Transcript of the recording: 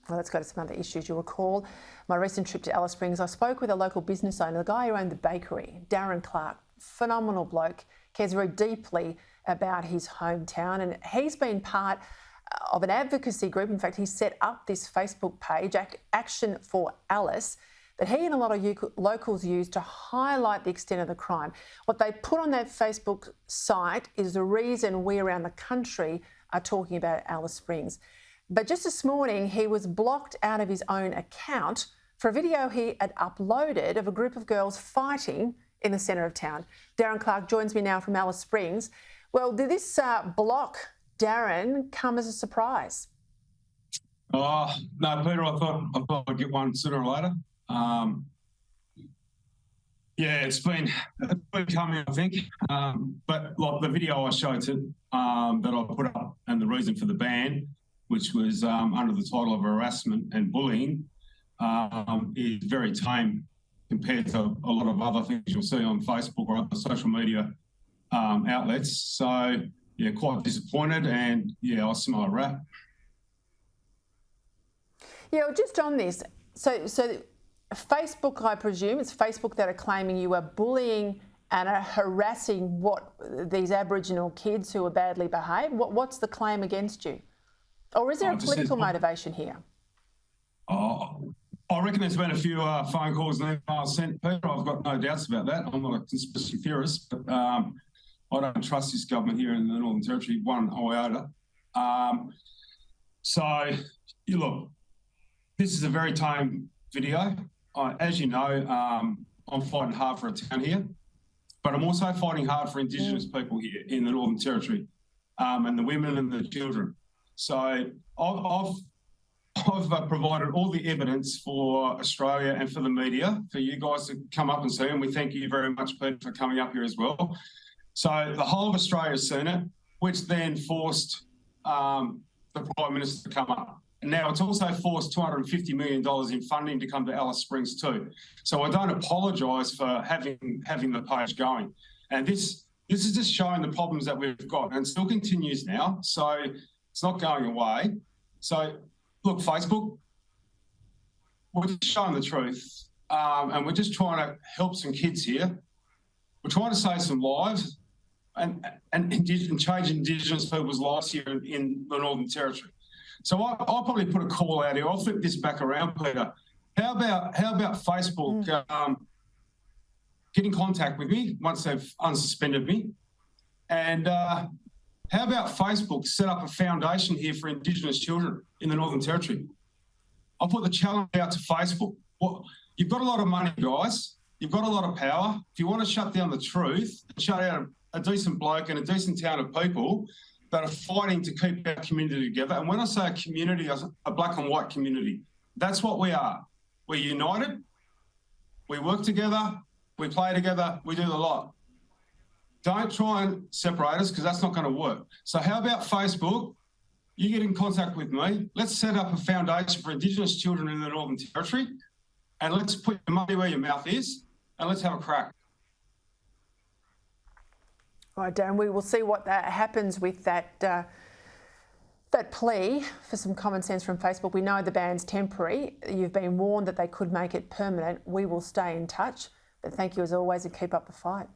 Well, let's go to some other issues. You'll recall my recent trip to Alice Springs. I spoke with a local business owner, the guy who owned the bakery, Darren Clark. Phenomenal bloke, cares very deeply about his hometown, and he's been part of an advocacy group. In fact, he set up this Facebook page, Action for Alice, that he and a lot of locals use to highlight the extent of the crime. What they put on that Facebook site is the reason we around the country are talking about Alice Springs. But just this morning, he was blocked out of his own account for a video he had uploaded of a group of girls fighting in the centre of town. Darren Clark joins me now from Alice Springs. Well, did this block, Darren, come as a surprise? Oh, no, Peter, I thought I'd get one sooner or later. Yeah, it's been coming, I think. But like the video I showed that I put up and the reason for the ban, which was under the title of harassment and bullying, is very tame compared to a lot of other things you'll see on Facebook or other social media outlets. So, yeah, quite disappointed, and yeah, I smell a rat. Yeah, well, just on this, so Facebook, I presume, it's Facebook that are claiming you are bullying and are harassing these Aboriginal kids who are badly behaved. What's the claim against you? Or is there a political motivation here? I reckon there's been a few phone calls and emails sent, Peter. I've got no doubts about that. I'm not a conspiracy theorist, but I don't trust this government here in the Northern Territory one iota. So, look, this is a very tame video. As you know, I'm fighting hard for a town here, but I'm also fighting hard for Indigenous people here in the Northern Territory, and the women and the children. So I've provided all the evidence for Australia and for the media, for you guys to come up and see, and we thank you very much, Peter, for coming up here as well. So the whole of Australia has seen it, which then forced the Prime Minister to come up. And now it's also forced $250 million in funding to come to Alice Springs too. So I don't apologise for having the page going. And this is just showing the problems that we've got, and it still continues now. So it's not going away. So look, Facebook, we're just showing the truth, and we're just trying to help some kids here. We're trying to save some lives and change Indigenous people's lives here in the Northern Territory. So I'll probably put a call out here. I'll flip this back around, Peter. How about Facebook get in contact with me once they've unsuspended me? And how about Facebook set up a foundation here for Indigenous children in the Northern Territory? I'll put the challenge out to Facebook. You've got a lot of money, guys. You've got a lot of power. If you want to shut down the truth, shut out a decent bloke and a decent town of people that are fighting to keep our community together. And when I say a community, a black and white community, that's what we are. We're united, we work together, we play together, we do the lot. Don't try and separate us, because that's not going to work. So how about Facebook? You get in contact with me. Let's set up a foundation for Indigenous children in the Northern Territory, and let's put your money where your mouth is, and let's have a crack. All right, Darren, we will see what happens with that plea for some common sense from Facebook. We know the ban's temporary. You've been warned that they could make it permanent. We will stay in touch. But thank you as always, and keep up the fight.